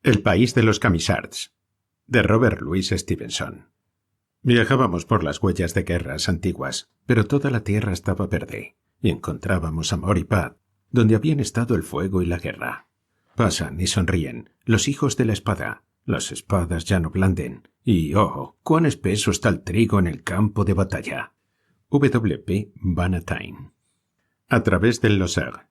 El país de los Camisards, de Robert Louis Stevenson. Viajábamos por las huellas de guerras antiguas, pero toda la tierra estaba verde, y encontrábamos amor y paz, donde habían estado el fuego y la guerra. Pasan y sonríen, los hijos de la espada, las espadas ya no blanden, y ¡oh, cuán espeso está el trigo en el campo de batalla! W. P. Bannatyne. A través del Lozère.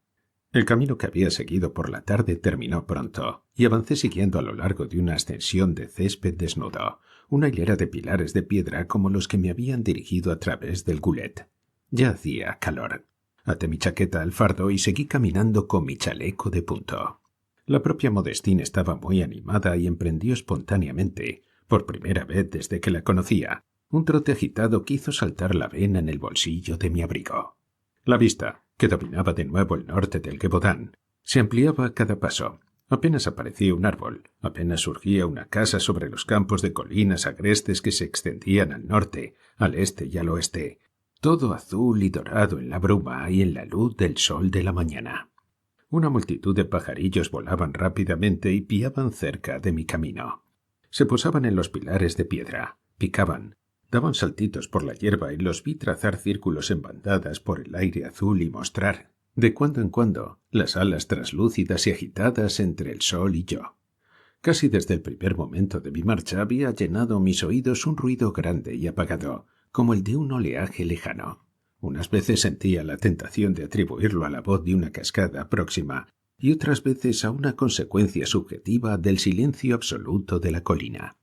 El camino que había seguido por la tarde terminó pronto, y avancé siguiendo a lo largo de una ascensión de césped desnudo, una hilera de pilares de piedra como los que me habían dirigido a través del Goulet. Ya hacía calor. Até mi chaqueta al fardo y seguí caminando con mi chaleco de punto. La propia Modestine estaba muy animada y emprendió espontáneamente, por primera vez desde que la conocía, un trote agitado que hizo saltar la vena en el bolsillo de mi abrigo. La vista, que dominaba de nuevo el norte del Gévaudan, se ampliaba a cada paso. Apenas aparecía un árbol, apenas surgía una casa sobre los campos de colinas agrestes que se extendían al norte, al este y al oeste, todo azul y dorado en la bruma y en la luz del sol de la mañana. Una multitud de pajarillos volaban rápidamente y piaban cerca de mi camino. Se posaban en los pilares de piedra, picaban, daban saltitos por la hierba y los vi trazar círculos en bandadas por el aire azul y mostrar, de cuando en cuando, las alas traslúcidas y agitadas entre el sol y yo. Casi desde el primer momento de mi marcha había llenado mis oídos un ruido grande y apagado, como el de un oleaje lejano. Unas veces sentía la tentación de atribuirlo a la voz de una cascada próxima y otras veces a una consecuencia subjetiva del silencio absoluto de la colina.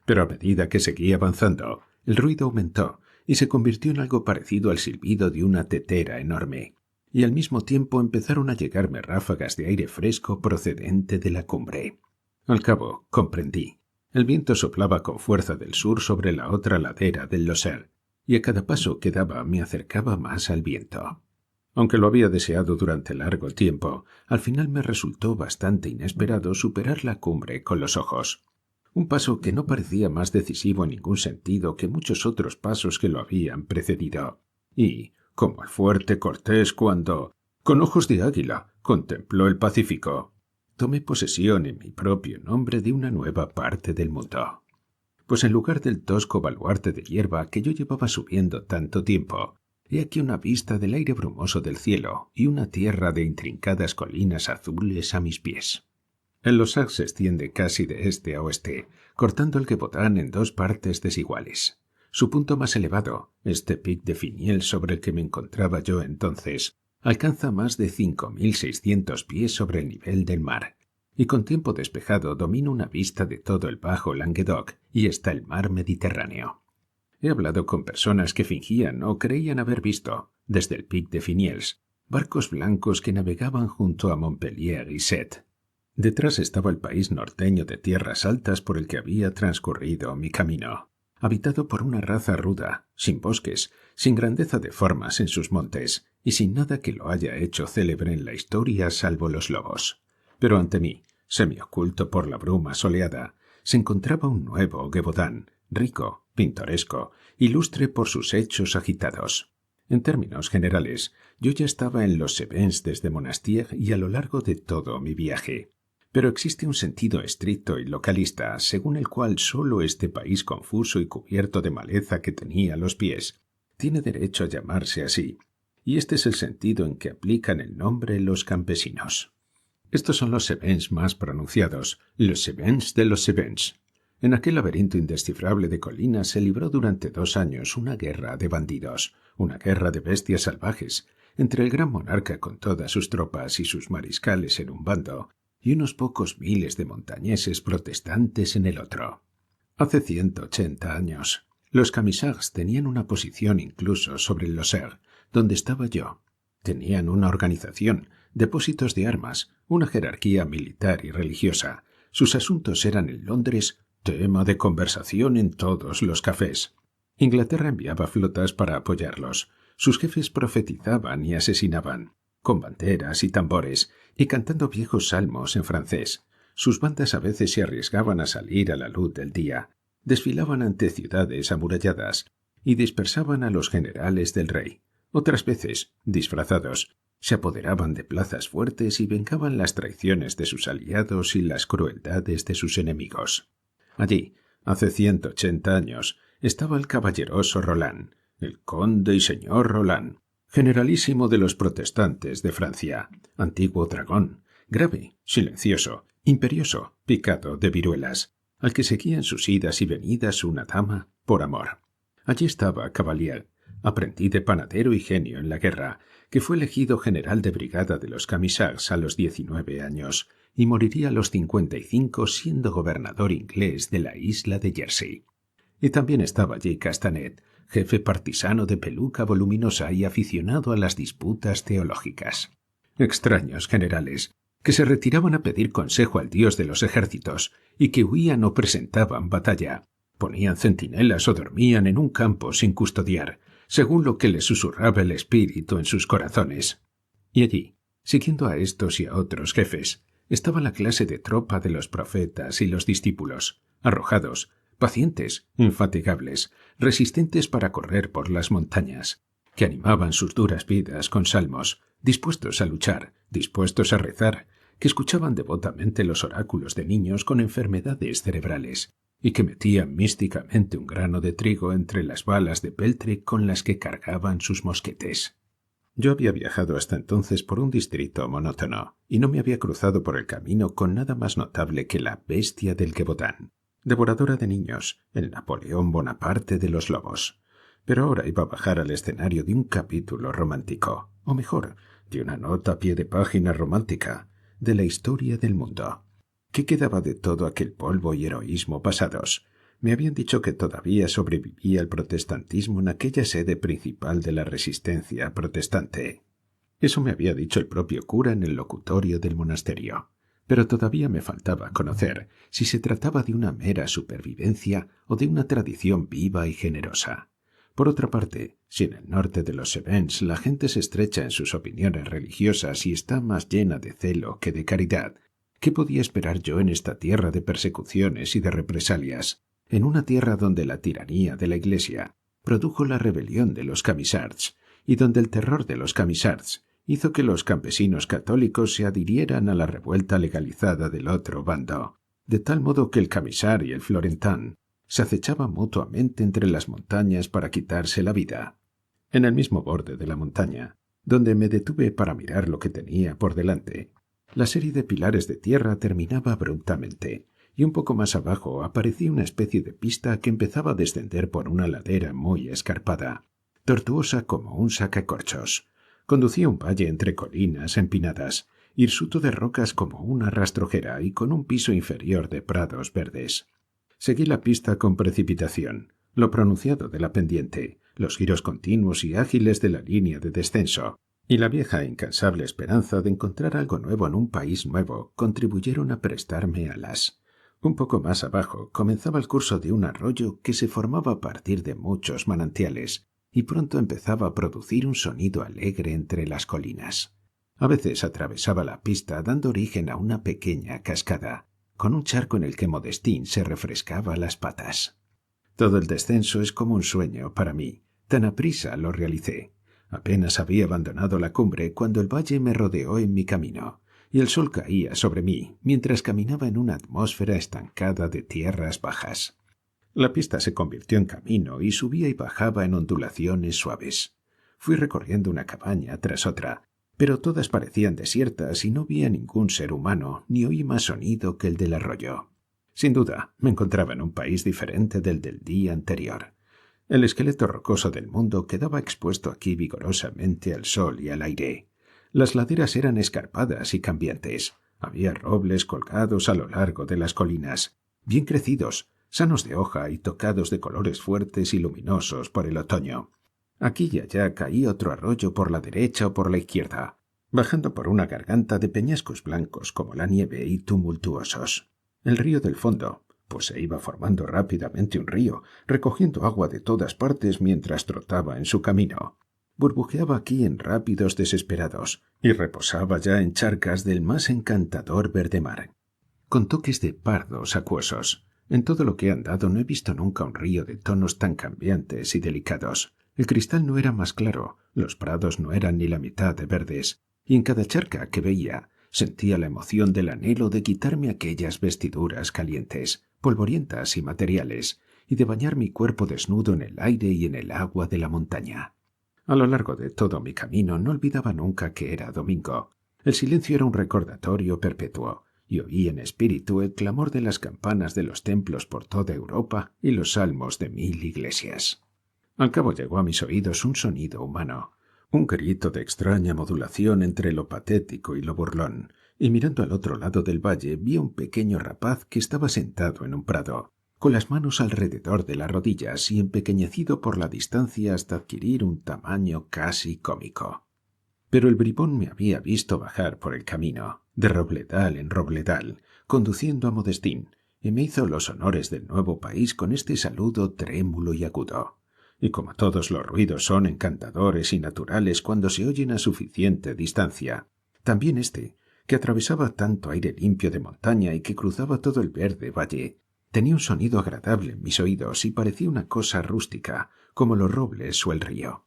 Pero a medida que seguía avanzando, el ruido aumentó y se convirtió en algo parecido al silbido de una tetera enorme, y al mismo tiempo empezaron a llegarme ráfagas de aire fresco procedente de la cumbre. Al cabo, comprendí. El viento soplaba con fuerza del sur sobre la otra ladera del Lozère, y a cada paso que daba me acercaba más al viento. Aunque lo había deseado durante largo tiempo, al final me resultó bastante inesperado superar la cumbre con los ojos. Un paso que no parecía más decisivo en ningún sentido que muchos otros pasos que lo habían precedido. Y, como el fuerte Cortés cuando, con ojos de águila, contempló el Pacífico, tomé posesión en mi propio nombre de una nueva parte del mundo. Pues en lugar del tosco baluarte de hierba que yo llevaba subiendo tanto tiempo, he aquí una vista del aire brumoso del cielo y una tierra de intrincadas colinas azules a mis pies. El Lozère se extiende casi de este a oeste, cortando el Gévaudan en dos partes desiguales. Su punto más elevado, este Pic de Finiel sobre el que me encontraba yo entonces, alcanza más de 5.600 pies sobre el nivel del mar, y con tiempo despejado domina una vista de todo el bajo Languedoc y hasta el mar Mediterráneo. He hablado con personas que fingían o creían haber visto, desde el Pic de Finiels, barcos blancos que navegaban junto a Montpellier y Sète. Detrás estaba el país norteño de tierras altas por el que había transcurrido mi camino, habitado por una raza ruda, sin bosques, sin grandeza de formas en sus montes, y sin nada que lo haya hecho célebre en la historia salvo los lobos. Pero ante mí, semioculto por la bruma soleada, se encontraba un nuevo Gévaudan, rico, pintoresco, ilustre por sus hechos agitados. En términos generales, yo ya estaba en los Cévennes desde Monastier y a lo largo de todo mi viaje. Pero existe un sentido estricto y localista, según el cual sólo este país confuso y cubierto de maleza que tenía a los pies tiene derecho a llamarse así, y este es el sentido en que aplican el nombre los campesinos. Estos son los Cévennes más pronunciados, los Cévennes de los Cévennes. En aquel laberinto indescifrable de colinas se libró durante 2 años una guerra de bandidos, una guerra de bestias salvajes, entre el gran monarca con todas sus tropas y sus mariscales en un bando, y unos pocos miles de montañeses protestantes en el otro. Hace 180 años, los Camisards tenían una posición incluso sobre el Lozère, donde estaba yo. Tenían una organización, depósitos de armas, una jerarquía militar y religiosa. Sus asuntos eran en Londres tema de conversación en todos los cafés. Inglaterra enviaba flotas para apoyarlos. Sus jefes profetizaban y asesinaban, con banderas y tambores, y cantando viejos salmos en francés. Sus bandas a veces se arriesgaban a salir a la luz del día, desfilaban ante ciudades amuralladas y dispersaban a los generales del rey. Otras veces, disfrazados, se apoderaban de plazas fuertes y vengaban las traiciones de sus aliados y las crueldades de sus enemigos. Allí, hace 180 años, estaba el caballeroso Roland, el conde y señor Roland, generalísimo de los protestantes de Francia, antiguo dragón, grave, silencioso, imperioso, picado de viruelas, al que seguía en sus idas y venidas una dama por amor. Allí estaba Cavalier, aprendiz de panadero y genio en la guerra, que fue elegido general de brigada de los Camisards a los 19 años y moriría a los 55 siendo gobernador inglés de la isla de Jersey. Y también estaba allí Castanet, jefe partisano de peluca voluminosa y aficionado a las disputas teológicas. Extraños generales, que se retiraban a pedir consejo al dios de los ejércitos y que huían o presentaban batalla, ponían centinelas o dormían en un campo sin custodiar, según lo que les susurraba el espíritu en sus corazones. Y allí, siguiendo a estos y a otros jefes, estaba la clase de tropa de los profetas y los discípulos, arrojados, pacientes, infatigables, resistentes para correr por las montañas, que animaban sus duras vidas con salmos, dispuestos a luchar, dispuestos a rezar, que escuchaban devotamente los oráculos de niños con enfermedades cerebrales, y que metían místicamente un grano de trigo entre las balas de peltre con las que cargaban sus mosquetes. Yo había viajado hasta entonces por un distrito monótono, y no me había cruzado por el camino con nada más notable que la bestia del Gévaudan, devoradora de niños, el Napoleón Bonaparte de los lobos. Pero ahora iba a bajar al escenario de un capítulo romántico, o mejor, de una nota a pie de página romántica, de la historia del mundo. ¿Qué quedaba de todo aquel polvo y heroísmo pasados? Me habían dicho que todavía sobrevivía el protestantismo en aquella sede principal de la resistencia protestante. Eso me había dicho el propio cura en el locutorio del monasterio. Pero todavía me faltaba conocer si se trataba de una mera supervivencia o de una tradición viva y generosa. Por otra parte, si en el norte de los Cévennes la gente se estrecha en sus opiniones religiosas y está más llena de celo que de caridad, ¿qué podía esperar yo en esta tierra de persecuciones y de represalias, en una tierra donde la tiranía de la Iglesia produjo la rebelión de los Camisards y donde el terror de los Camisards hizo que los campesinos católicos se adhirieran a la revuelta legalizada del otro bando, de tal modo que el Camisard y el Florentin se acechaban mutuamente entre las montañas para quitarse la vida? En el mismo borde de la montaña, donde me detuve para mirar lo que tenía por delante, la serie de pilares de tierra terminaba abruptamente, y un poco más abajo aparecía una especie de pista que empezaba a descender por una ladera muy escarpada, tortuosa como un sacacorchos. Conducía un valle entre colinas empinadas, hirsuto de rocas como una rastrojera y con un piso inferior de prados verdes. Seguí la pista con precipitación, lo pronunciado de la pendiente, los giros continuos y ágiles de la línea de descenso, y la vieja e incansable esperanza de encontrar algo nuevo en un país nuevo contribuyeron a prestarme alas. Un poco más abajo comenzaba el curso de un arroyo que se formaba a partir de muchos manantiales, y pronto empezaba a producir un sonido alegre entre las colinas. A veces atravesaba la pista dando origen a una pequeña cascada, con un charco en el que Modestín se refrescaba las patas. Todo el descenso es como un sueño para mí, tan aprisa lo realicé. Apenas había abandonado la cumbre cuando el valle me rodeó en mi camino, y el sol caía sobre mí mientras caminaba en una atmósfera estancada de tierras bajas. La pista se convirtió en camino y subía y bajaba en ondulaciones suaves. Fui recorriendo una cabaña tras otra, pero todas parecían desiertas y no vi a ningún ser humano ni oí más sonido que el del arroyo. Sin duda, me encontraba en un país diferente del día anterior. El esqueleto rocoso del mundo quedaba expuesto aquí vigorosamente al sol y al aire. Las laderas eran escarpadas y cambiantes. Había robles colgados a lo largo de las colinas, bien crecidos, sanos de hoja y tocados de colores fuertes y luminosos por el otoño. Aquí y allá caía otro arroyo por la derecha o por la izquierda, bajando por una garganta de peñascos blancos como la nieve y tumultuosos. El río del fondo, pues se iba formando rápidamente un río, recogiendo agua de todas partes mientras trotaba en su camino. Burbujeaba aquí en rápidos desesperados y reposaba ya en charcas del más encantador verde mar, con toques de pardos acuosos. En todo lo que he andado no he visto nunca un río de tonos tan cambiantes y delicados. El cristal no era más claro, los prados no eran ni la mitad de verdes, y en cada charca que veía sentía la emoción del anhelo de quitarme aquellas vestiduras calientes, polvorientas y materiales, y de bañar mi cuerpo desnudo en el aire y en el agua de la montaña. A lo largo de todo mi camino no olvidaba nunca que era domingo. El silencio era un recordatorio perpetuo, y oí en espíritu el clamor de las campanas de los templos por toda Europa y los salmos de 1000 iglesias. Al cabo llegó a mis oídos un sonido humano, un grito de extraña modulación entre lo patético y lo burlón, y mirando al otro lado del valle vi a un pequeño rapaz que estaba sentado en un prado, con las manos alrededor de las rodillas y empequeñecido por la distancia hasta adquirir un tamaño casi cómico. Pero el bribón me había visto bajar por el camino, de robledal en robledal, conduciendo a Modestín, y me hizo los honores del nuevo país con este saludo trémulo y agudo. Y como todos los ruidos son encantadores y naturales cuando se oyen a suficiente distancia, también este, que atravesaba tanto aire limpio de montaña y que cruzaba todo el verde valle, tenía un sonido agradable en mis oídos y parecía una cosa rústica, como los robles o el río.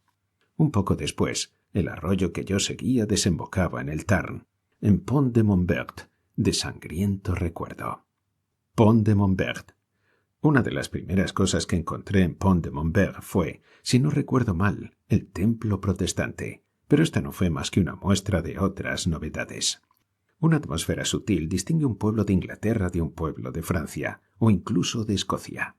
Un poco después, el arroyo que yo seguía desembocaba en el Tarn, en Pont de Montbert, de sangriento recuerdo. Pont de Montbert. Una de las primeras cosas que encontré en Pont de Montbert fue, si no recuerdo mal, el templo protestante, pero esta no fue más que una muestra de otras novedades. Una atmósfera sutil distingue un pueblo de Inglaterra de un pueblo de Francia, o incluso de Escocia.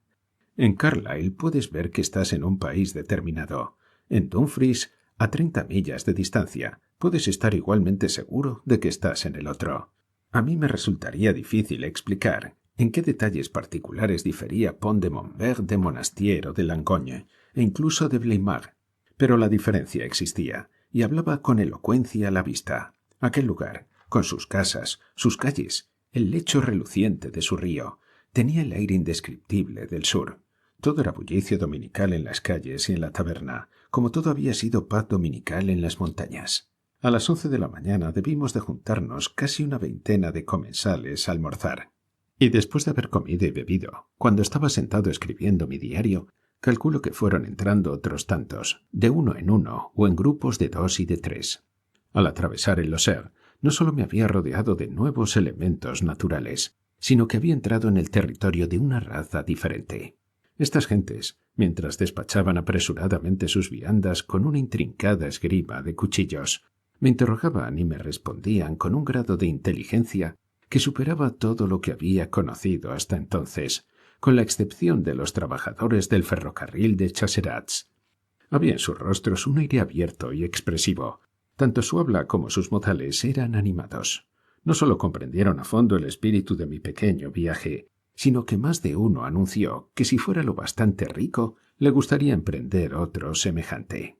En Carlisle puedes ver que estás en un país determinado. En Dumfries, a 30 millas de distancia, puedes estar igualmente seguro de que estás en el otro. A mí me resultaría difícil explicar en qué detalles particulares difería Pont de Montbert de Monastier o de Langogne, e incluso de Bleymard, pero la diferencia existía, y hablaba con elocuencia a la vista. Aquel lugar, con sus casas, sus calles, el lecho reluciente de su río, tenía el aire indescriptible del sur. Todo era bullicio dominical en las calles y en la taberna, como todo había sido paz dominical en las montañas. A las 11 de la mañana debimos de juntarnos casi una veintena de comensales a almorzar. Y después de haber comido y bebido, cuando estaba sentado escribiendo mi diario, calculo que fueron entrando otros tantos, de uno en uno o en grupos de 2 y de 3. Al atravesar el Loser, no solo me había rodeado de nuevos elementos naturales, sino que había entrado en el territorio de una raza diferente. Estas gentes, mientras despachaban apresuradamente sus viandas con una intrincada esgrima de cuchillos, me interrogaban y me respondían con un grado de inteligencia que superaba todo lo que había conocido hasta entonces, con la excepción de los trabajadores del ferrocarril de Chaserats. Había en sus rostros un aire abierto y expresivo. Tanto su habla como sus modales eran animados. No solo comprendieron a fondo el espíritu de mi pequeño viaje, sino que más de uno anunció que si fuera lo bastante rico, le gustaría emprender otro semejante.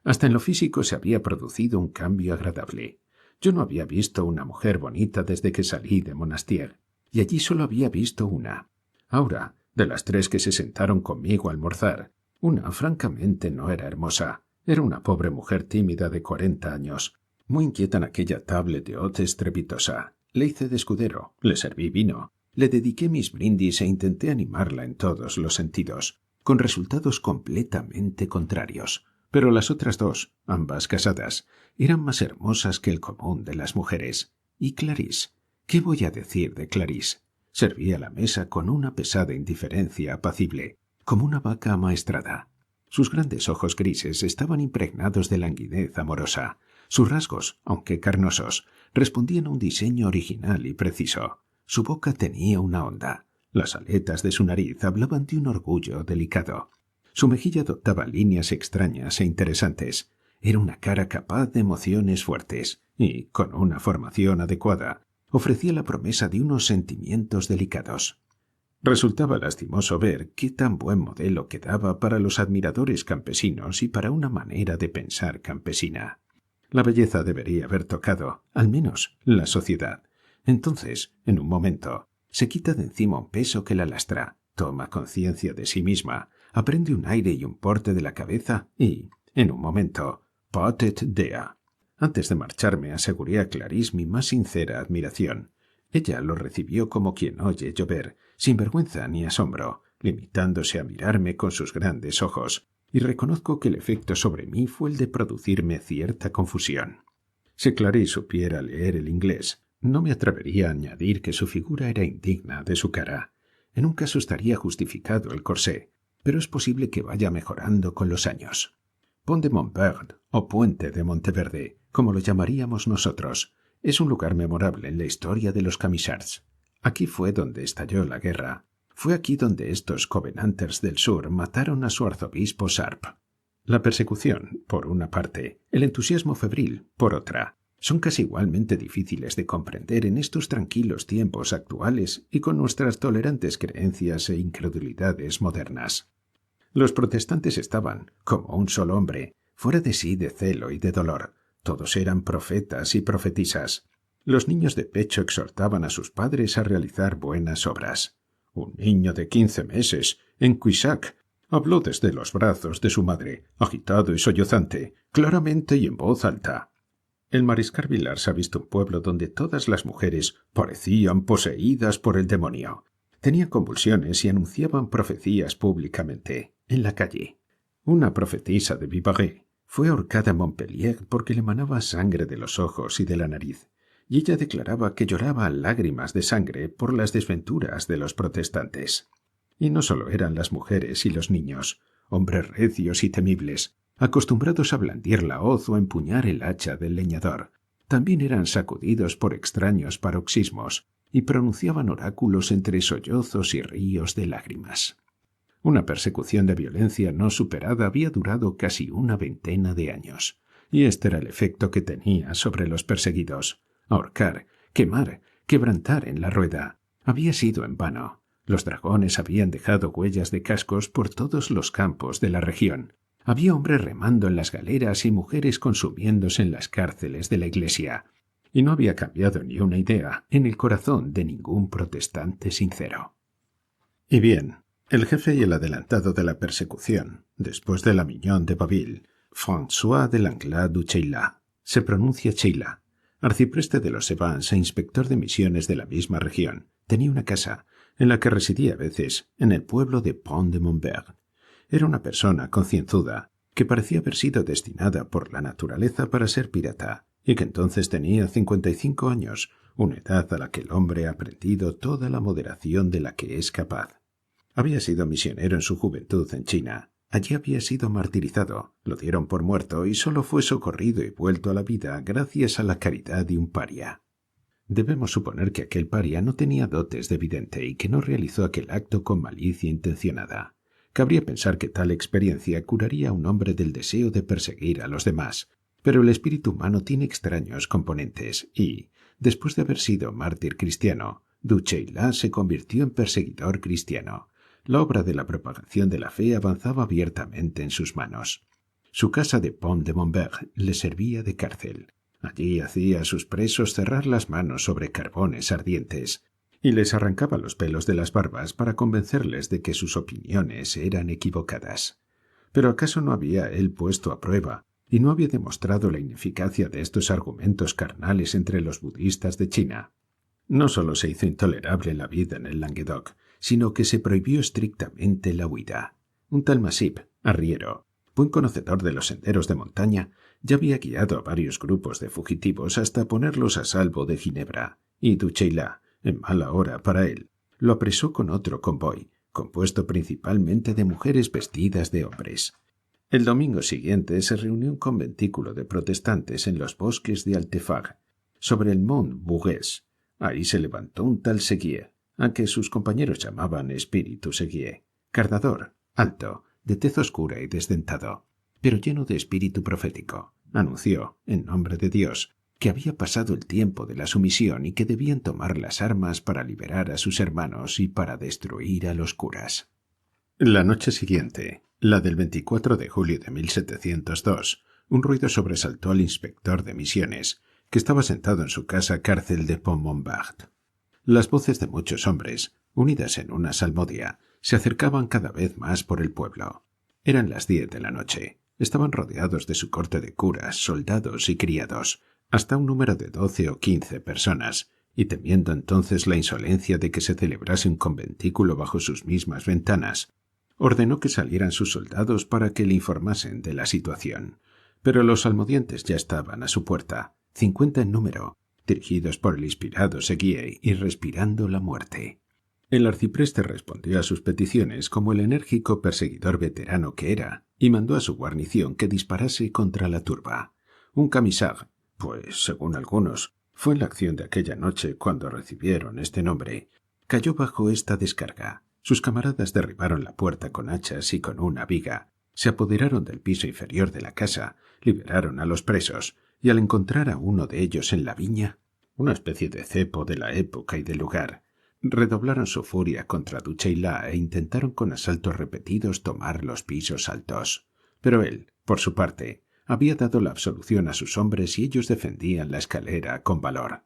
Hasta en lo físico se había producido un cambio agradable. Yo no había visto una mujer bonita desde que salí de Monastier, y allí solo había visto una. Ahora, de las 3 que se sentaron conmigo a almorzar, una francamente no era hermosa. Era una pobre mujer tímida de 40 años, muy inquieta en aquella table de hôte estrepitosa. Le hice de escudero, le serví vino, le dediqué mis brindis e intenté animarla en todos los sentidos, con resultados completamente contrarios. Pero las otras 2, ambas casadas, eran más hermosas que el común de las mujeres. Y Clarisse, ¿qué voy a decir de Clarisse? Servía la mesa con una pesada indiferencia apacible, como una vaca amaestrada. Sus grandes ojos grises estaban impregnados de languidez amorosa. Sus rasgos, aunque carnosos, respondían a un diseño original y preciso. Su boca tenía una onda. Las aletas de su nariz hablaban de un orgullo delicado. Su mejilla adoptaba líneas extrañas e interesantes. Era una cara capaz de emociones fuertes y, con una formación adecuada, ofrecía la promesa de unos sentimientos delicados. Resultaba lastimoso ver qué tan buen modelo quedaba para los admiradores campesinos y para una manera de pensar campesina. La belleza debería haber tocado, al menos, la sociedad. Entonces, en un momento, se quita de encima un peso que la lastra, toma conciencia de sí misma, aprende un aire y un porte de la cabeza y, en un momento, patet dea. Antes de marcharme aseguré a Clarisse mi más sincera admiración. Ella lo recibió como quien oye llover, sin vergüenza ni asombro, limitándose a mirarme con sus grandes ojos, y reconozco que el efecto sobre mí fue el de producirme cierta confusión. Si Clary supiera leer el inglés, no me atrevería a añadir que su figura era indigna de su cara. En un caso estaría justificado el corsé, pero es posible que vaya mejorando con los años. Pont de Montbert, o Puente de Monteverde, como lo llamaríamos nosotros, es un lugar memorable en la historia de los Camisards. Aquí fue donde estalló la guerra. Fue aquí donde estos Covenanters del Sur mataron a su arzobispo Sharp. La persecución, por una parte, el entusiasmo febril, por otra, son casi igualmente difíciles de comprender en estos tranquilos tiempos actuales y con nuestras tolerantes creencias e incredulidades modernas. Los protestantes estaban, como un solo hombre, fuera de sí de celo y de dolor. Todos eran profetas y profetisas. Los niños de pecho exhortaban a sus padres a realizar buenas obras. Un niño de 15 meses, en Cuisac, habló desde los brazos de su madre, agitado y sollozante, claramente y en voz alta. El mariscal Villars ha visto un pueblo donde todas las mujeres parecían poseídas por el demonio. Tenían convulsiones y anunciaban profecías públicamente, en la calle. Una profetisa de Vivarais fue ahorcada en Montpellier porque le manaba sangre de los ojos y de la nariz, y ella declaraba que lloraba lágrimas de sangre por las desventuras de los protestantes. Y no solo eran las mujeres y los niños, hombres recios y temibles, acostumbrados a blandir la hoz o a empuñar el hacha del leñador, también eran sacudidos por extraños paroxismos y pronunciaban oráculos entre sollozos y ríos de lágrimas. Una persecución de violencia no superada había durado casi una veintena de años, y este era el efecto que tenía sobre los perseguidos. Ahorcar, quemar, quebrantar en la rueda. Había sido en vano. Los dragones habían dejado huellas de cascos por todos los campos de la región. Había hombres remando en las galeras y mujeres consumiéndose en las cárceles de la iglesia. Y no había cambiado ni una idea en el corazón de ningún protestante sincero. Y bien, el jefe y el adelantado de la persecución, después de la Mignon de Baville, François de Langlade du Cheylat, se pronuncia Cheylat, arcipreste de los Evans e inspector de misiones de la misma región, tenía una casa, en la que residía a veces, en el pueblo de Pont de Montbert. Era una persona concienzuda, que parecía haber sido destinada por la naturaleza para ser pirata, y que entonces tenía 55 años, una edad a la que el hombre ha aprendido toda la moderación de la que es capaz. Había sido misionero en su juventud en China. Allí había sido martirizado, lo dieron por muerto y solo fue socorrido y vuelto a la vida gracias a la caridad de un paria. Debemos suponer que aquel paria no tenía dotes de vidente y que no realizó aquel acto con malicia intencionada. Cabría pensar que tal experiencia curaría a un hombre del deseo de perseguir a los demás, pero el espíritu humano tiene extraños componentes y, después de haber sido mártir cristiano, du Cheylat se convirtió en perseguidor cristiano. La obra de la propagación de la fe avanzaba abiertamente en sus manos. Su casa de Pont de Montbert le servía de cárcel. Allí hacía a sus presos cerrar las manos sobre carbones ardientes y les arrancaba los pelos de las barbas para convencerles de que sus opiniones eran equivocadas. ¿Pero acaso no había él puesto a prueba y no había demostrado la ineficacia de estos argumentos carnales entre los budistas de China? No solo se hizo intolerable la vida en el Languedoc, sino que se prohibió estrictamente la huida. Un tal Masip, arriero, buen conocedor de los senderos de montaña, ya había guiado a varios grupos de fugitivos hasta ponerlos a salvo de Ginebra, y du Cheylat, en mala hora para él, lo apresó con otro convoy, compuesto principalmente de mujeres vestidas de hombres. El domingo siguiente se reunió un conventículo de protestantes en los bosques de Altefag, sobre el Mont Bourges. Ahí se levantó un tal Seguier, a que sus compañeros llamaban Espíritu Seguier, carnador, alto, de tez oscura y desdentado, pero lleno de espíritu profético. Anunció, en nombre de Dios, que había pasado el tiempo de la sumisión y que debían tomar las armas para liberar a sus hermanos y para destruir a los curas. La noche siguiente, la del 24 de julio de 1702, un ruido sobresaltó al inspector de misiones, que estaba sentado en su casa cárcel de Pont-Montbert. Las voces de muchos hombres, unidas en una salmodia, se acercaban cada vez más por el pueblo. Eran las 10 de la noche. Estaban rodeados de su corte de curas, soldados y criados, hasta un número de 12 o 15 personas, y temiendo entonces la insolencia de que se celebrase un conventículo bajo sus mismas ventanas, ordenó que salieran sus soldados para que le informasen de la situación. Pero los almodientes ya estaban a su puerta. 50 en número, dirigidos por el inspirado Seguier y respirando la muerte. El arcipreste respondió a sus peticiones como el enérgico perseguidor veterano que era, y mandó a su guarnición que disparase contra la turba. Un camisard, pues, según algunos, fue en la acción de aquella noche cuando recibieron este nombre, cayó bajo esta descarga. Sus camaradas derribaron la puerta con hachas y con una viga, se apoderaron del piso inferior de la casa, liberaron a los presos, y al encontrar a uno de ellos en la viña, una especie de cepo de la época y del lugar, redoblaron su furia contra Duchayla e intentaron con asaltos repetidos tomar los pisos altos. Pero él, por su parte, había dado la absolución a sus hombres y ellos defendían la escalera con valor.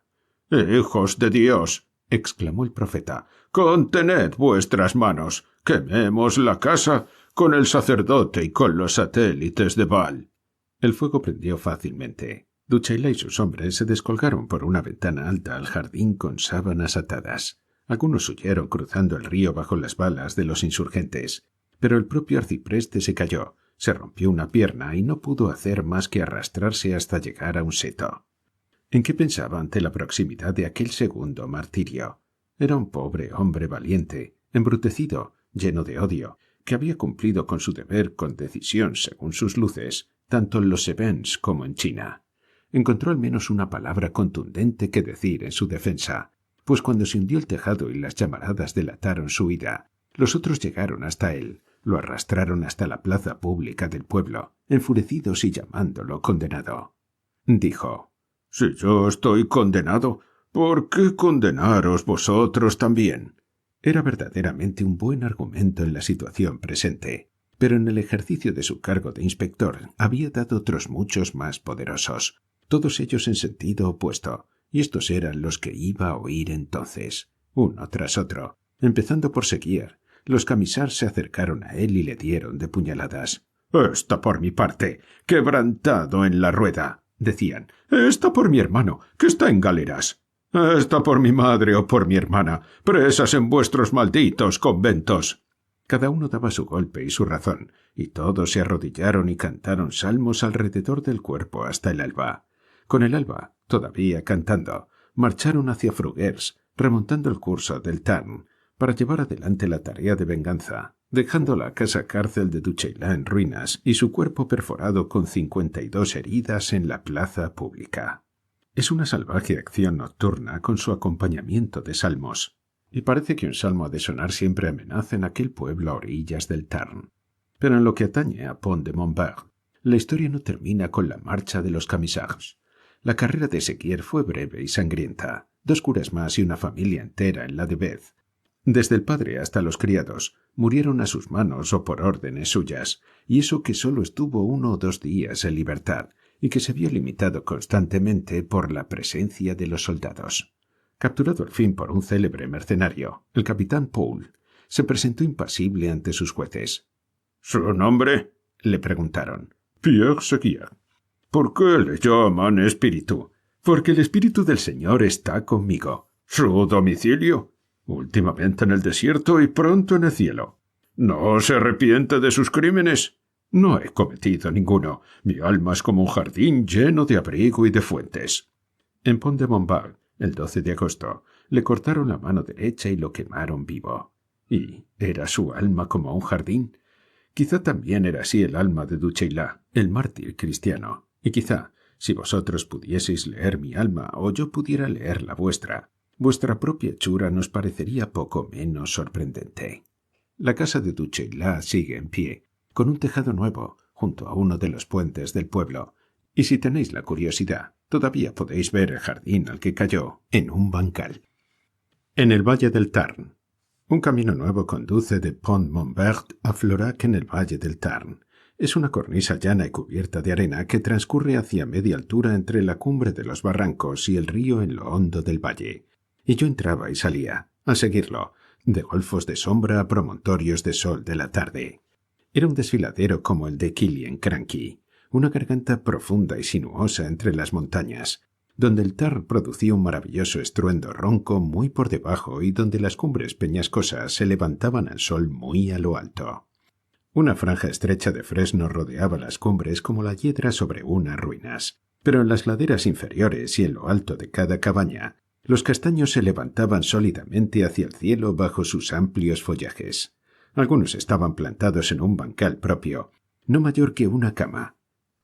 «¡Hijos de Dios!», exclamó el profeta, «contened vuestras manos, quememos la casa con el sacerdote y con los satélites de Baal». El fuego prendió fácilmente. Duchayla y sus hombres se descolgaron por una ventana alta al jardín con sábanas atadas. Algunos huyeron cruzando el río bajo las balas de los insurgentes, pero el propio arcipreste se cayó, se rompió una pierna y no pudo hacer más que arrastrarse hasta llegar a un seto. ¿En qué pensaba ante la proximidad de aquel segundo martirio? Era un pobre hombre valiente, embrutecido, lleno de odio, que había cumplido con su deber con decisión según sus luces, tanto en los Cévennes como en China. Encontró al menos una palabra contundente que decir en su defensa, pues cuando se hundió el tejado y las llamaradas delataron su ira, los otros llegaron hasta él, lo arrastraron hasta la plaza pública del pueblo, enfurecidos y llamándolo condenado. Dijo: «Si yo estoy condenado, ¿por qué condenaros vosotros también?». Era verdaderamente un buen argumento en la situación presente, pero en el ejercicio de su cargo de inspector había dado otros muchos más poderosos, todos ellos en sentido opuesto, y estos eran los que iba a oír entonces, uno tras otro, empezando por Seguier. Los camisards se acercaron a él y le dieron de puñaladas. «Esta por mi parte, quebrantado en la rueda», decían. «Esta por mi hermano, que está en galeras. Esta por mi madre o por mi hermana, presas en vuestros malditos conventos». Cada uno daba su golpe y su razón, y todos se arrodillaron y cantaron salmos alrededor del cuerpo hasta el alba. Con el alba, todavía cantando, marcharon hacia Fruguers, remontando el curso del Tarn, para llevar adelante la tarea de venganza, dejando la casa cárcel de Duchayla en ruinas y su cuerpo perforado con 52 heridas en la plaza pública. Es una salvaje acción nocturna con su acompañamiento de salmos, y parece que un salmo ha de sonar siempre amenaza en aquel pueblo a orillas del Tarn. Pero en lo que atañe a Pont de Montbert, la historia no termina con la marcha de los camisards. La carrera de Seguier fue breve y sangrienta, 2 curas más y una familia entera en la de Beth. Desde el padre hasta los criados murieron a sus manos o por órdenes suyas, y eso que solo estuvo 1 o 2 días en libertad, y que se vio limitado constantemente por la presencia de los soldados. Capturado al fin por un célebre mercenario, el capitán Paul, se presentó impasible ante sus jueces. «¿Su nombre?», le preguntaron. «Pierre Seguier». «¿Por qué le llaman espíritu?». «Porque el espíritu del Señor está conmigo». «¿Su domicilio?». «Últimamente en el desierto y pronto en el cielo». «¿No se arrepiente de sus crímenes?». «No he cometido ninguno. Mi alma es como un jardín lleno de abrigo y de fuentes». En Pont de Montbert, el 12 de agosto, le cortaron la mano derecha y lo quemaron vivo. ¿Y era su alma como un jardín? Quizá también era así el alma de Duchayla, el mártir cristiano. Y quizá, si vosotros pudieseis leer mi alma o yo pudiera leer la vuestra propia hechura nos parecería poco menos sorprendente. La casa de Duchayla sigue en pie, con un tejado nuevo, junto a uno de los puentes del pueblo, y si tenéis la curiosidad, todavía podéis ver el jardín al que cayó en un bancal. En el valle del Tarn. Un camino nuevo conduce de Pont-Montbert a Florac en el valle del Tarn. Es una cornisa llana y cubierta de arena que transcurre hacia media altura entre la cumbre de los barrancos y el río en lo hondo del valle. Y yo entraba y salía, a seguirlo, de golfos de sombra a promontorios de sol de la tarde. Era un desfiladero como el de Killian-Crankie, una garganta profunda y sinuosa entre las montañas, donde el Tarn producía un maravilloso estruendo ronco muy por debajo y donde las cumbres peñascosas se levantaban al sol muy a lo alto. Una franja estrecha de fresno rodeaba las cumbres como la hiedra sobre unas ruinas, Pero en las laderas inferiores y en lo alto de cada cabaña, los castaños se levantaban sólidamente hacia el cielo bajo sus amplios follajes. Algunos estaban plantados en un bancal propio, no mayor que una cama.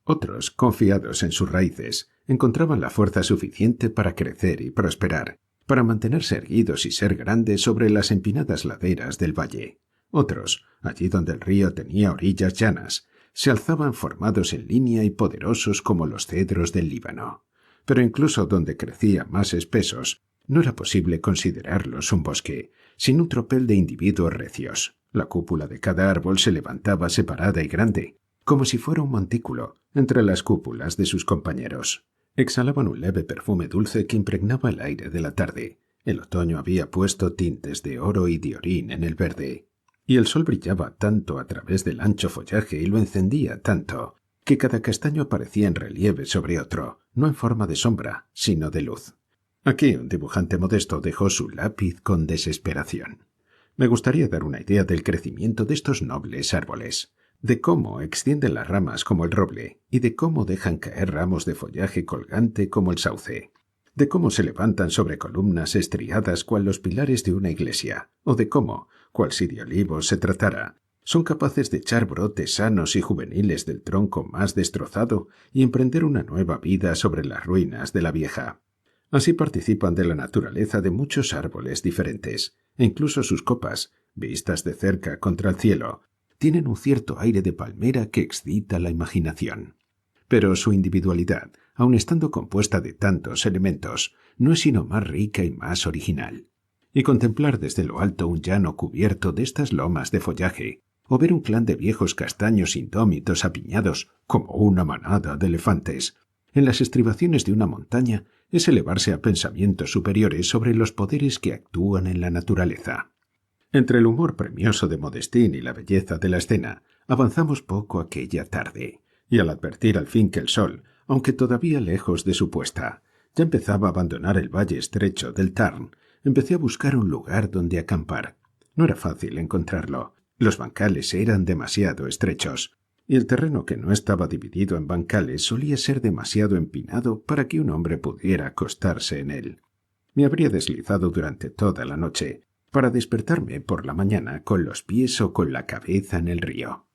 Otros, confiados en sus raíces, encontraban la fuerza suficiente para crecer y prosperar, para mantenerse erguidos y ser grandes sobre las empinadas laderas del valle. Otros, allí donde el río tenía orillas llanas, se alzaban formados en línea y poderosos como los cedros del Líbano. Pero incluso donde crecían más espesos, no era posible considerarlos un bosque, sin un tropel de individuos recios. La cúpula de cada árbol se levantaba separada y grande, como si fuera un montículo, entre las cúpulas de sus compañeros. Exhalaban un leve perfume dulce que impregnaba el aire de la tarde. El otoño había puesto tintes de oro y de orín en el verde, y el sol brillaba tanto a través del ancho follaje y lo encendía tanto, que cada castaño aparecía en relieve sobre otro, no en forma de sombra, sino de luz. Aquí un dibujante modesto dejó su lápiz con desesperación. Me gustaría dar una idea del crecimiento de estos nobles árboles, de cómo extienden las ramas como el roble y de cómo dejan caer ramos de follaje colgante como el sauce, de cómo se levantan sobre columnas estriadas cual los pilares de una iglesia, o de cómo, cual si de olivos se tratara, son capaces de echar brotes sanos y juveniles del tronco más destrozado y emprender una nueva vida sobre las ruinas de la vieja. Así participan de la naturaleza de muchos árboles diferentes, e incluso sus copas, vistas de cerca contra el cielo, tienen un cierto aire de palmera que excita la imaginación. Pero su individualidad, aun estando compuesta de tantos elementos, no es sino más rica y más original. Y contemplar desde lo alto un llano cubierto de estas lomas de follaje, o ver un clan de viejos castaños indómitos apiñados como una manada de elefantes en las estribaciones de una montaña, es elevarse a pensamientos superiores sobre los poderes que actúan en la naturaleza. Entre el humor premioso de Modestín y la belleza de la escena, avanzamos poco aquella tarde, y al advertir al fin que el sol, aunque todavía lejos de su puesta, ya empezaba a abandonar el valle estrecho del Tarn, empecé a buscar un lugar donde acampar. No era fácil encontrarlo. Los bancales eran demasiado estrechos, y el terreno que no estaba dividido en bancales solía ser demasiado empinado para que un hombre pudiera acostarse en él. Me habría deslizado durante toda la noche, para despertarme por la mañana con los pies o con la cabeza en el río.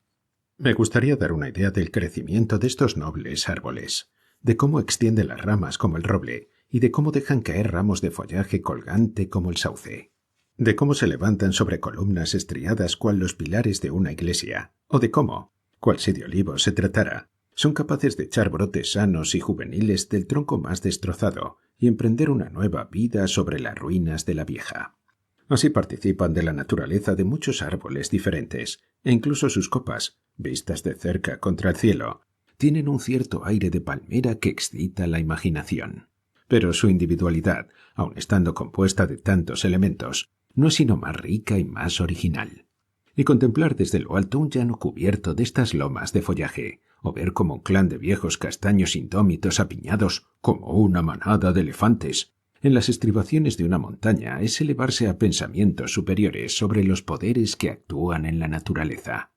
Me gustaría dar una idea del crecimiento de estos nobles árboles, de cómo extienden las ramas como el roble y de cómo dejan caer ramos de follaje colgante como el sauce, de cómo se levantan sobre columnas estriadas cual los pilares de una iglesia, o de cómo, cual si de olivos se tratara, son capaces de echar brotes sanos y juveniles del tronco más destrozado y emprender una nueva vida sobre las ruinas de la vieja. Así participan de la naturaleza de muchos árboles diferentes, e incluso sus copas, vistas de cerca contra el cielo, tienen un cierto aire de palmera que excita la imaginación. Pero su individualidad, aun estando compuesta de tantos elementos, no es sino más rica y más original. Y contemplar desde lo alto un llano cubierto de estas lomas de follaje, o ver como un clan de viejos castaños indómitos apiñados como una manada de elefantes en las estribaciones de una montaña, es elevarse a pensamientos superiores sobre los poderes que actúan en la naturaleza.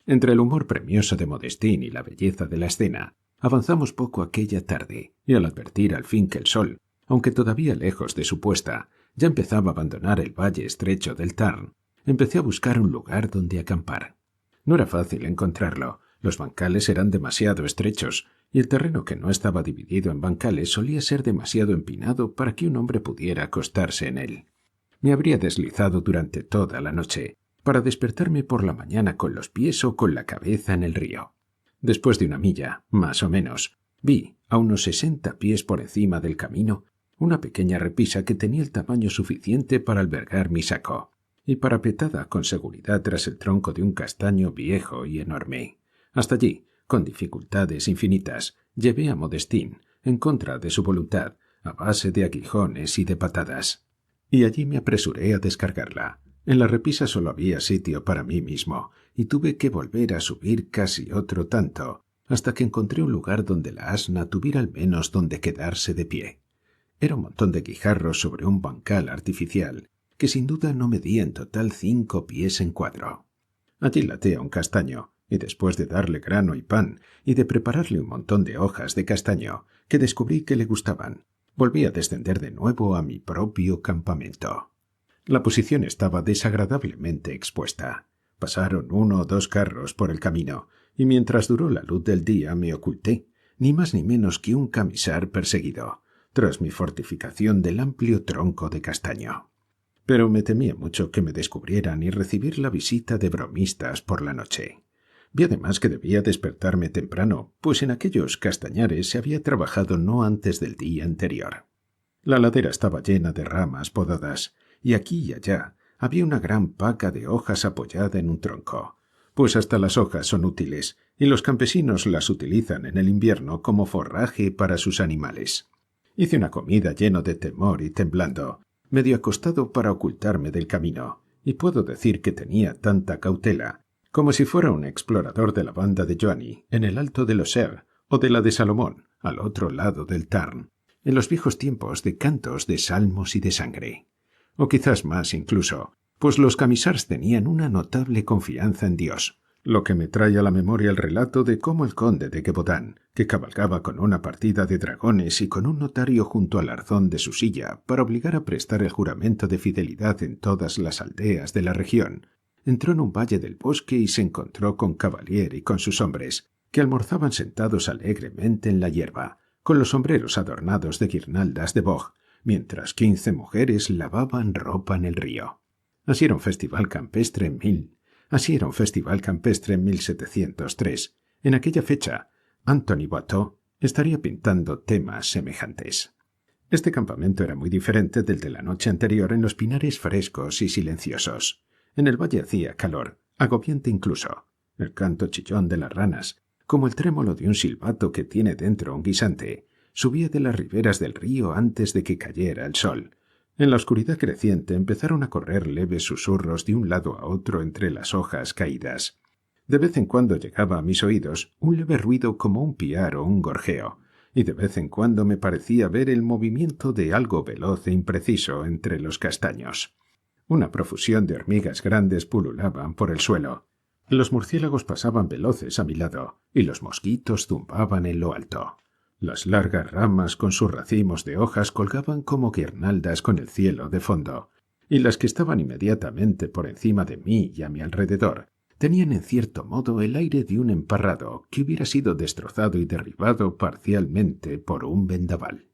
Entre el humor premioso de Modestín y la belleza de la escena, avanzamos poco aquella tarde, y al advertir al fin que el sol, aunque todavía lejos de su puesta, ya empezaba a abandonar el valle estrecho del Tarn, empecé a buscar un lugar donde acampar. No era fácil encontrarlo. Los bancales eran demasiado estrechos, y el terreno que no estaba dividido en bancales solía ser demasiado empinado para que un hombre pudiera acostarse en él. Me habría deslizado durante toda la noche, para despertarme por la mañana con los pies o con la cabeza en el río. Después de una milla, más o menos, vi, a unos 60 pies por encima del camino, una pequeña repisa que tenía el tamaño suficiente para albergar mi saco, y parapetada con seguridad tras el tronco de un castaño viejo y enorme. Hasta allí, con dificultades infinitas, llevé a Modestín, en contra de su voluntad, a base de aguijones y de patadas. Y allí me apresuré a descargarla. En la repisa solo había sitio para mí mismo, y tuve que volver a subir casi otro tanto, hasta que encontré un lugar donde la asna tuviera al menos donde quedarse de pie. Era un montón de guijarros sobre un bancal artificial, que sin duda no medía en total 5 pies en cuadro. Allí laté a un castaño, y después de darle grano y pan, y de prepararle un montón de hojas de castaño, que descubrí que le gustaban. Volví a descender de nuevo a mi propio campamento. La posición estaba desagradablemente expuesta. Pasaron 1 o 2 carros por el camino, y mientras duró la luz del día me oculté, ni más ni menos que un camisar perseguido, tras mi fortificación del amplio tronco de castaño. Pero me temía mucho que me descubrieran y recibir la visita de bromistas por la noche. Vi además que debía despertarme temprano, pues en aquellos castañares se había trabajado no antes del día anterior. La ladera estaba llena de ramas podadas, y aquí y allá había una gran paca de hojas apoyada en un tronco, pues hasta las hojas son útiles, y los campesinos las utilizan en el invierno como forraje para sus animales. Hice una comida lleno de temor y temblando, medio acostado para ocultarme del camino, y puedo decir que tenía tanta cautela, como si fuera un explorador de la banda de Johnny en el Alto del Auxerre o de la de Salomón, al otro lado del Tarn, en los viejos tiempos de cantos de salmos y de sangre. O quizás más incluso, pues los camisars tenían una notable confianza en Dios, lo que me trae a la memoria el relato de cómo el conde de Gévaudan, que cabalgaba con una partida de dragones y con un notario junto al arzón de su silla para obligar a prestar el juramento de fidelidad en todas las aldeas de la región, entró en un valle del bosque y se encontró con Cavalier y con sus hombres, que almorzaban sentados alegremente en la hierba, con los sombreros adornados de guirnaldas de boj, mientras 15 mujeres lavaban ropa en el río. Así era un festival campestre en 1703. En aquella fecha, Anthony Watteau estaría pintando temas semejantes. Este campamento era muy diferente del de la noche anterior en los pinares frescos y silenciosos. En el valle hacía calor, agobiante incluso. El canto chillón de las ranas, como el trémolo de un silbato que tiene dentro un guisante, subía de las riberas del río antes de que cayera el sol. En la oscuridad creciente empezaron a correr leves susurros de un lado a otro entre las hojas caídas. De vez en cuando llegaba a mis oídos un leve ruido como un piar o un gorjeo, y de vez en cuando me parecía ver el movimiento de algo veloz e impreciso entre los castaños. Una profusión de hormigas grandes pululaban por el suelo. Los murciélagos pasaban veloces a mi lado, y los mosquitos zumbaban en lo alto. Las largas ramas con sus racimos de hojas colgaban como guirnaldas con el cielo de fondo, y las que estaban inmediatamente por encima de mí y a mi alrededor tenían en cierto modo el aire de un emparrado que hubiera sido destrozado y derribado parcialmente por un vendaval.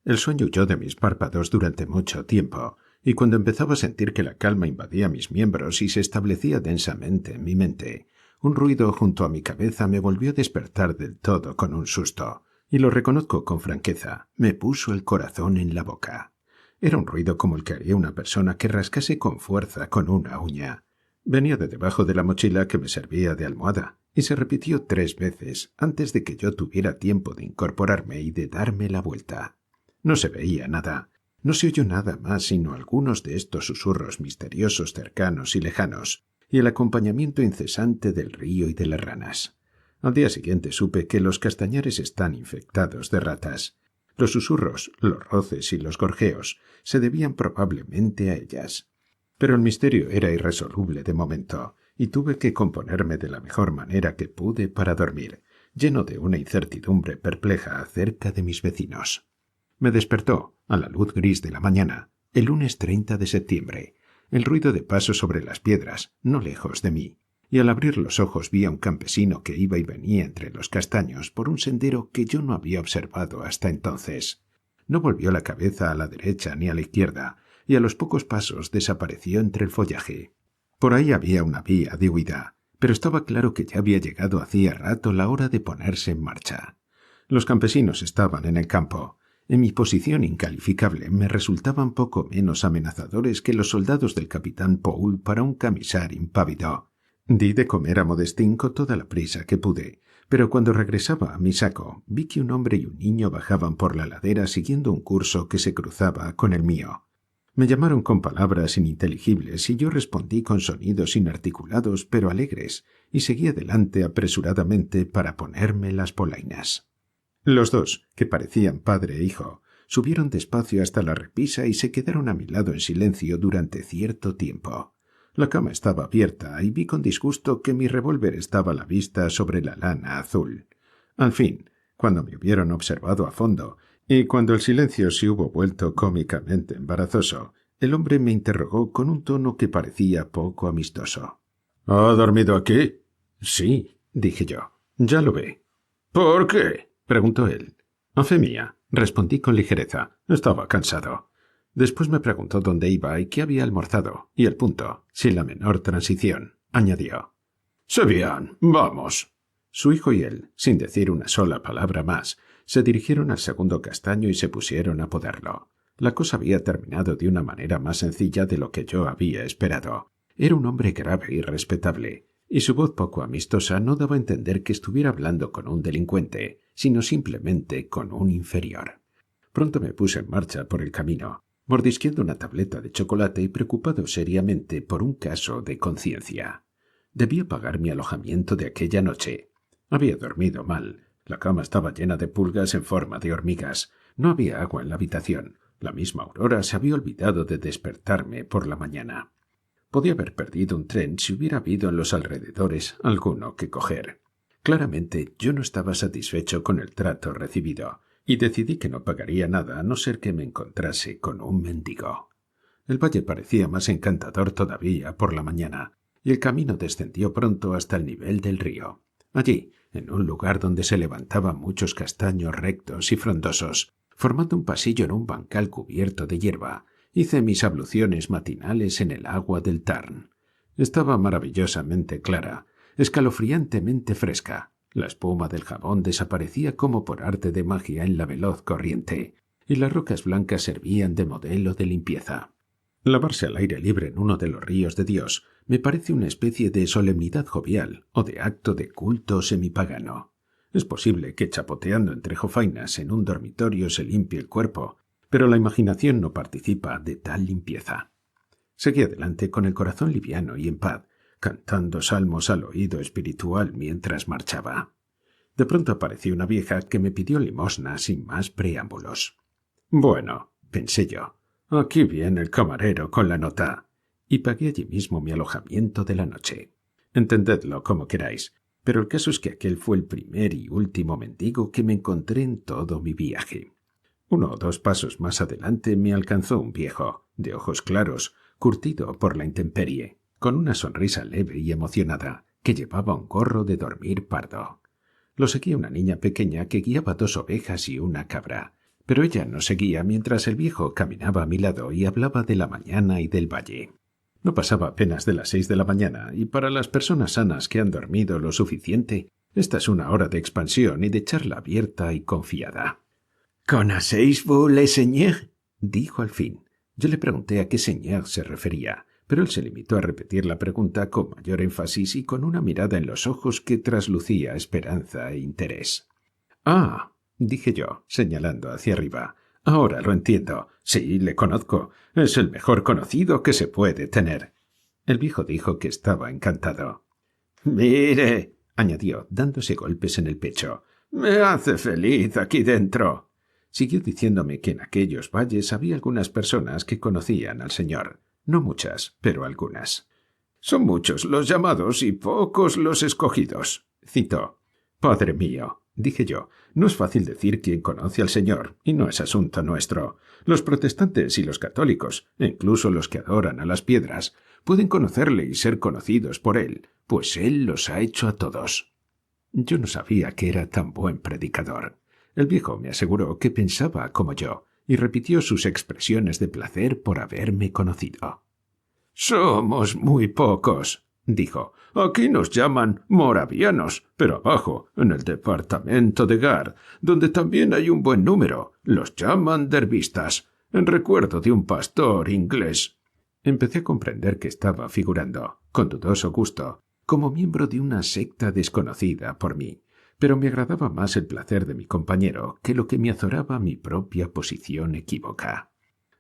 El sueño huyó de mis párpados durante mucho tiempo, y cuando empezaba a sentir que la calma invadía mis miembros y se establecía densamente en mi mente, un ruido junto a mi cabeza me volvió a despertar del todo con un susto, y lo reconozco con franqueza, me puso el corazón en la boca. Era un ruido como el que haría una persona que rascase con fuerza con una uña. Venía de debajo de la mochila que me servía de almohada, y se repitió 3 veces antes de que yo tuviera tiempo de incorporarme y de darme la vuelta. No se veía nada. No se oyó nada más sino algunos de estos susurros misteriosos cercanos y lejanos, y el acompañamiento incesante del río y de las ranas. Al día siguiente supe que los castañares están infectados de ratas. Los susurros, los roces y los gorjeos se debían probablemente a ellas. Pero el misterio era irresoluble de momento, y tuve que componerme de la mejor manera que pude para dormir, lleno de una incertidumbre perpleja acerca de mis vecinos. Me despertó, a la luz gris de la mañana, el lunes 30 de septiembre, el ruido de pasos sobre las piedras, no lejos de mí, y al abrir los ojos vi a un campesino que iba y venía entre los castaños por un sendero que yo no había observado hasta entonces. No volvió la cabeza a la derecha ni a la izquierda, y a los pocos pasos desapareció entre el follaje. Por ahí había una vía de huida, pero estaba claro que ya había llegado hacía rato la hora de ponerse en marcha. Los campesinos estaban en el campo. En mi posición incalificable me resultaban poco menos amenazadores que los soldados del capitán Paul para un camisar impávido. Di de comer a Modestín con toda la prisa que pude, pero cuando regresaba a mi saco vi que un hombre y un niño bajaban por la ladera siguiendo un curso que se cruzaba con el mío. Me llamaron con palabras ininteligibles y yo respondí con sonidos inarticulados pero alegres y seguí adelante apresuradamente para ponerme las polainas. Los dos, que parecían padre e hijo, subieron despacio hasta la repisa y se quedaron a mi lado en silencio durante cierto tiempo. La cama estaba abierta y vi con disgusto que mi revólver estaba a la vista sobre la lana azul. Al fin, Cuando me hubieron observado a fondo, y cuando el silencio se hubo vuelto cómicamente embarazoso, el hombre me interrogó con un tono que parecía poco amistoso. —¿Ha dormido aquí? —Sí —dije yo—, ya lo ve. —¿Por qué? —preguntó él. —A fe mía —respondí con ligereza—, estaba cansado. Después me preguntó dónde iba y qué había almorzado, y el punto, sin la menor transición, añadió: —Se bien, vamos. Su hijo y él, sin decir una sola palabra más, se dirigieron al segundo castaño y se pusieron a podarlo. La cosa había terminado de una manera más sencilla de lo que yo había esperado. Era un hombre grave y respetable, y su voz poco amistosa no daba a entender que estuviera hablando con un delincuente, sino simplemente con un inferior. Pronto me puse en marcha por el camino, mordisqueando una tableta de chocolate y preocupado seriamente por un caso de conciencia. Debía pagar mi alojamiento de aquella noche. Había dormido mal. La cama estaba llena de pulgas en forma de hormigas. No había agua en la habitación. La misma Aurora se había olvidado de despertarme por la mañana. Podía haber perdido un tren si hubiera habido en los alrededores alguno que coger. Claramente yo no estaba satisfecho con el trato recibido, y decidí que no pagaría nada a no ser que me encontrase con un mendigo. El valle parecía más encantador todavía por la mañana, y el camino descendió pronto hasta el nivel del río. Allí, en un lugar donde se levantaban muchos castaños rectos y frondosos, formando un pasillo en un bancal cubierto de hierba, hice mis abluciones matinales en el agua del Tarn. Estaba maravillosamente clara, escalofriantemente fresca. La espuma del jabón desaparecía como por arte de magia en la veloz corriente, y las rocas blancas servían de modelo de limpieza. Lavarse al aire libre en uno de los ríos de Dios me parece una especie de solemnidad jovial o de acto de culto semipagano. Es posible que chapoteando entre jofainas en un dormitorio se limpie el cuerpo, pero la imaginación no participa de tal limpieza. Seguí adelante con el corazón liviano y en paz, cantando salmos al oído espiritual mientras marchaba. De pronto apareció una vieja que me pidió limosna sin más preámbulos. Bueno, pensé yo, aquí viene el camarero con la nota, y pagué allí mismo mi alojamiento de la noche. Entendedlo como queráis, pero el caso es que aquel fue el primer y último mendigo que me encontré en todo mi viaje. 1 o 2 pasos más adelante me alcanzó un viejo, de ojos claros, curtido por la intemperie, con una sonrisa leve y emocionada, que llevaba un gorro de dormir pardo. Lo seguía una niña pequeña que guiaba 2 ovejas y una cabra, pero ella no seguía mientras el viejo caminaba a mi lado y hablaba de la mañana y del valle. No pasaba apenas de las 6 de la mañana, y para las personas sanas que han dormido lo suficiente, esta es una hora de expansión y de charla abierta y confiada. «¿Conocéis-vous le seigneur?», dijo al fin. Yo le pregunté a qué seigneur se refería, pero él se limitó a repetir la pregunta con mayor énfasis y con una mirada en los ojos que traslucía esperanza e interés. «Ah», dije yo, señalando hacia arriba, «ahora lo entiendo. Sí, le conozco. Es el mejor conocido que se puede tener». El viejo dijo que estaba encantado. «Mire», añadió, dándose golpes en el pecho, «me hace feliz aquí dentro». Siguió diciéndome que en aquellos valles había algunas personas que conocían al señor. No muchas, pero algunas. «Son muchos los llamados y pocos los escogidos», citó. «Padre mío», dije yo, «no es fácil decir quién conoce al Señor, y no es asunto nuestro. Los protestantes y los católicos, e incluso los que adoran a las piedras, pueden conocerle y ser conocidos por él, pues él los ha hecho a todos». Yo no sabía que era tan buen predicador. El viejo me aseguró que pensaba como yo, y repitió sus expresiones de placer por haberme conocido. «Somos muy pocos», dijo. «Aquí nos llaman moravianos, pero abajo, en el departamento de Gard, donde también hay un buen número, los llaman dervistas, en recuerdo de un pastor inglés». Empecé a comprender que estaba figurando, con dudoso gusto, como miembro de una secta desconocida por mí, pero me agradaba más el placer de mi compañero que lo que me azoraba mi propia posición equívoca.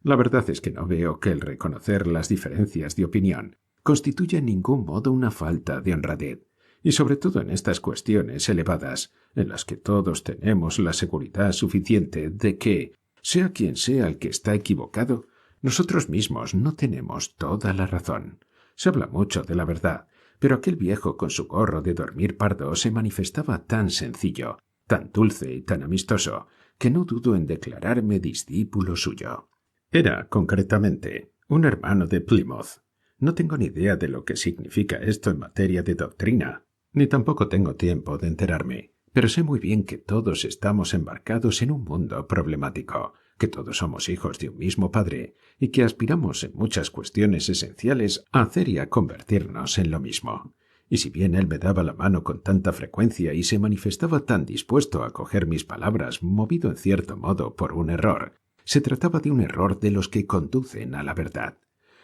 La verdad es que no veo que el reconocer las diferencias de opinión constituya en ningún modo una falta de honradez, y sobre todo en estas cuestiones elevadas, en las que todos tenemos la seguridad suficiente de que, sea quien sea el que está equivocado, nosotros mismos no tenemos toda la razón. Se habla mucho de la verdad, pero aquel viejo con su gorro de dormir pardo se manifestaba tan sencillo, tan dulce y tan amistoso, que no dudo en declararme discípulo suyo. Era, concretamente, un hermano de Plymouth. No tengo ni idea de lo que significa esto en materia de doctrina, ni tampoco tengo tiempo de enterarme, pero sé muy bien que todos estamos embarcados en un mundo problemático, que todos somos hijos de un mismo Padre y que aspiramos en muchas cuestiones esenciales a hacer y a convertirnos en lo mismo. Y si bien él me daba la mano con tanta frecuencia y se manifestaba tan dispuesto a coger mis palabras, movido en cierto modo por un error, se trataba de un error de los que conducen a la verdad.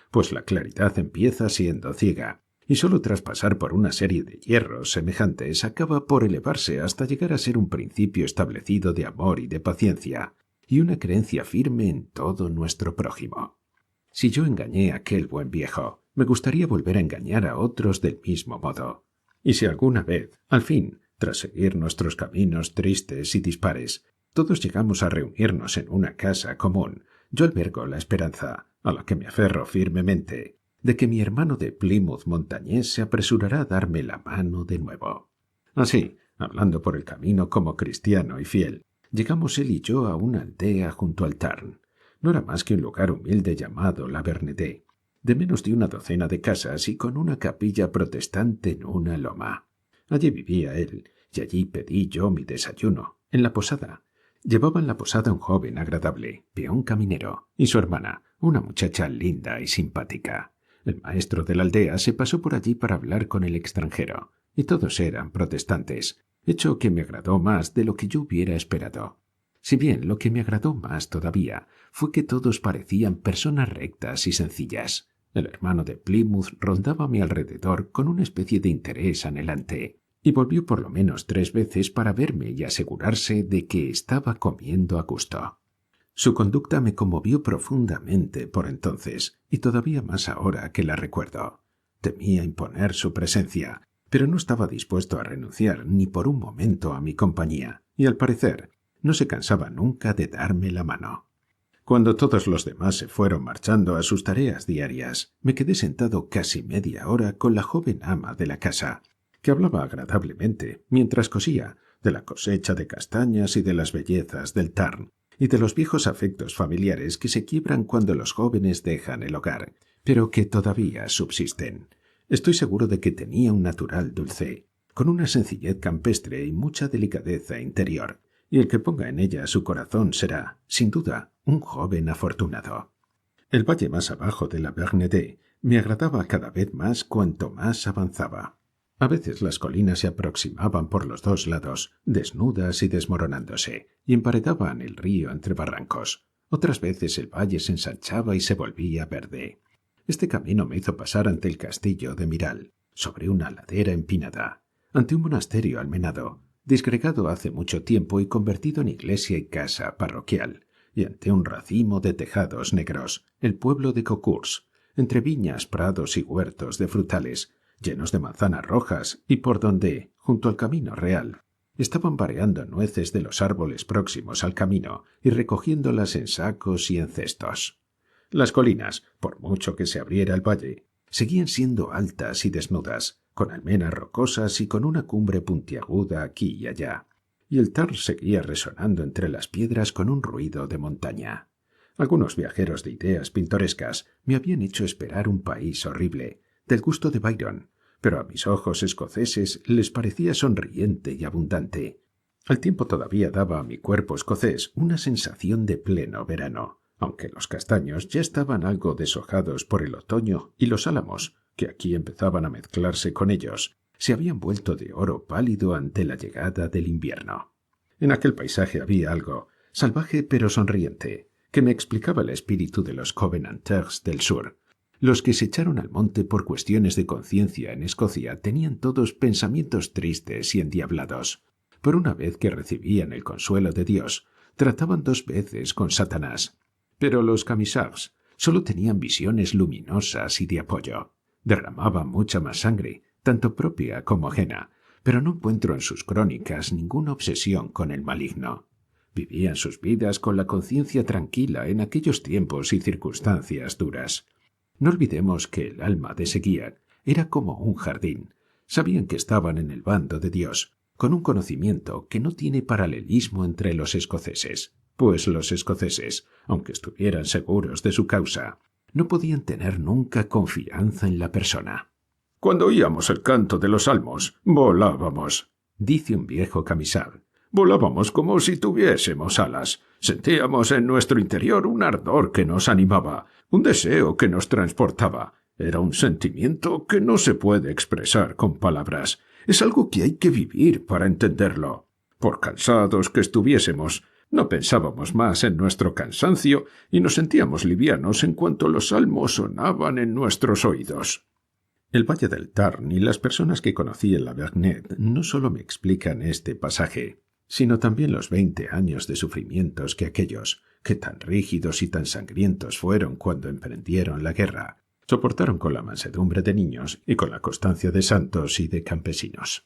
Pues la claridad empieza siendo ciega, y sólo tras pasar por una serie de hierros semejantes acaba por elevarse hasta llegar a ser un principio establecido de amor y de paciencia, y una creencia firme en todo nuestro prójimo. Si yo engañé a aquel buen viejo, me gustaría volver a engañar a otros del mismo modo. Y si alguna vez, al fin, tras seguir nuestros caminos tristes y dispares, todos llegamos a reunirnos en una casa común, yo albergo la esperanza, a la que me aferro firmemente, de que mi hermano de Plymouth montañés se apresurará a darme la mano de nuevo. Así, hablando por el camino como cristiano y fiel, llegamos él y yo a una aldea junto al Tarn. No era más que un lugar humilde llamado La Bernedé, de menos de una docena de casas y con una capilla protestante en una loma. Allí vivía él, y allí pedí yo mi desayuno, en la posada. Llevaba en la posada un joven agradable, peón caminero, y su hermana, una muchacha linda y simpática. El maestro de la aldea se pasó por allí para hablar con el extranjero, y todos eran protestantes, hecho que me agradó más de lo que yo hubiera esperado. Si bien lo que me agradó más todavía fue que todos parecían personas rectas y sencillas. El hermano de Plymouth rondaba a mi alrededor con una especie de interés anhelante, y volvió por lo menos 3 veces para verme y asegurarse de que estaba comiendo a gusto. Su conducta me conmovió profundamente por entonces, y todavía más ahora que la recuerdo. Temía imponer su presencia, pero no estaba dispuesto a renunciar ni por un momento a mi compañía, y al parecer no se cansaba nunca de darme la mano. Cuando todos los demás se fueron marchando a sus tareas diarias, me quedé sentado casi media hora con la joven ama de la casa, que hablaba agradablemente mientras cosía de la cosecha de castañas y de las bellezas del Tarn, y de los viejos afectos familiares que se quiebran cuando los jóvenes dejan el hogar, pero que todavía subsisten. Estoy seguro de que tenía un natural dulce, con una sencillez campestre y mucha delicadeza interior, y el que ponga en ella su corazón será, sin duda, un joven afortunado. El valle más abajo de la Bernedé me agradaba cada vez más cuanto más avanzaba. A veces las colinas se aproximaban por los 2 lados, desnudas y desmoronándose, y emparedaban el río entre barrancos. Otras veces el valle se ensanchaba y se volvía verde. Este camino me hizo pasar ante el castillo de Miral, sobre una ladera empinada, ante un monasterio almenado, disgregado hace mucho tiempo y convertido en iglesia y casa parroquial, y ante un racimo de tejados negros, el pueblo de Cocourse, entre viñas, prados y huertos de frutales, llenos de manzanas rojas, y por donde, junto al camino real, estaban vareando nueces de los árboles próximos al camino y recogiéndolas en sacos y en cestos. Las colinas, por mucho que se abriera el valle, seguían siendo altas y desnudas, con almenas rocosas y con una cumbre puntiaguda aquí y allá, y el Tarn seguía resonando entre las piedras con un ruido de montaña. Algunos viajeros de ideas pintorescas me habían hecho esperar un país horrible, del gusto de Byron, pero a mis ojos escoceses les parecía sonriente y abundante. Al tiempo todavía daba a mi cuerpo escocés una sensación de pleno verano, aunque los castaños ya estaban algo deshojados por el otoño y los álamos, que aquí empezaban a mezclarse con ellos, se habían vuelto de oro pálido ante la llegada del invierno. En aquel paisaje había algo, salvaje pero sonriente, que me explicaba el espíritu de los Covenanters del sur. Los que se echaron al monte por cuestiones de conciencia en Escocia tenían todos pensamientos tristes y endiablados. Por una vez que recibían el consuelo de Dios, trataban 2 veces con Satanás. Pero los Camisards solo tenían visiones luminosas y de apoyo. Derramaban mucha más sangre, tanto propia como ajena, pero no encuentro en sus crónicas ninguna obsesión con el maligno. Vivían sus vidas con la conciencia tranquila en aquellos tiempos y circunstancias duras. No olvidemos que el alma de Seguier era como un jardín. Sabían que estaban en el bando de Dios, con un conocimiento que no tiene paralelismo entre los escoceses, pues los escoceses, aunque estuvieran seguros de su causa, no podían tener nunca confianza en la persona. «Cuando oíamos el canto de los salmos, volábamos», dice un viejo camisal. «Volábamos como si tuviésemos alas. Sentíamos en nuestro interior un ardor que nos animaba, un deseo que nos transportaba. Era un sentimiento que no se puede expresar con palabras. Es algo que hay que vivir para entenderlo. Por cansados que estuviésemos, no pensábamos más en nuestro cansancio y nos sentíamos livianos en cuanto los salmos sonaban en nuestros oídos». El Valle del Tarn y las personas que conocí en la Vernet no solo me explican este pasaje, sino también los 20 años de sufrimientos que aquellos, que tan rígidos y tan sangrientos fueron cuando emprendieron la guerra, soportaron con la mansedumbre de niños y con la constancia de santos y de campesinos.